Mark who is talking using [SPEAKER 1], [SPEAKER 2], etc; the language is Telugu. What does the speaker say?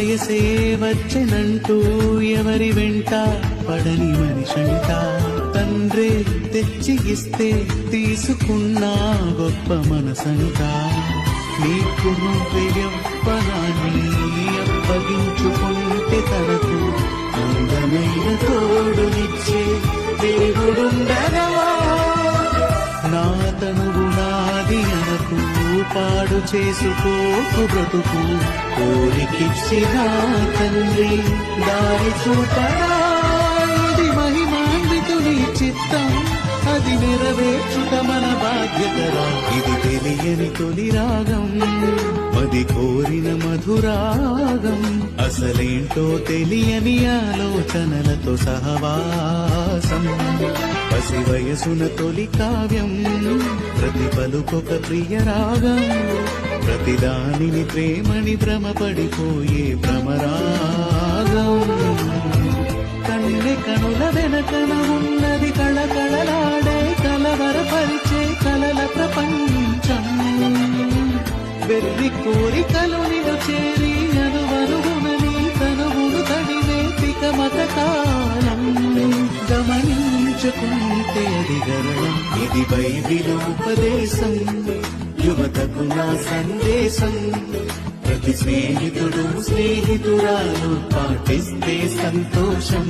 [SPEAKER 1] వయసే వచ్చెనంటూ ఎవరి వెంట పడని మనిషంట తండ్రే తెచ్చి ఇస్తే తీసుకున్నా గొప్ప మనసంట నీకు నువ్వే యవ్వనాన్ని అప్పగించుకుంటే తనకు అందమైన తోడునిచ్చే దేవుడుండగా నా తనువు నాది అనకు పాడు చేసుకోకు బ్రతుకు కోరికిచ్చిన తండ్రి దారి చూపరా ఇది మహిమాన్వితుని చిత్తం అది నెరవేర్చుట మన బాధ్యతరా ఇది తెలియని తొలి రాగం అది కోరిన మధురాగం అసలేంటో తెలియని ఆలోచనలతో సహవాసం పసి వయసున తొలి కావ్యం ప్రతి పలుకొక ప్రియ రాగం ప్రతిదానిని ప్రేమని భ్రమపడిపోయే భ్రమరాగం కన్నె కనుల వెనకన ఉన్నది కళకళలాడే కలవరపరిచే కలల ప్రపంచం వెర్రి కోరికలు నిన్ను చేరి అనువనుగునని తనువును తడివే తికమత కాలం గమనించుకుంటే అది గరణం ఇది బైబిలు ఉపదేశం యువతకు నా సందేశం ప్రతి స్నేహితుడు స్నేహితురాలు పాటిస్తే సంతోషం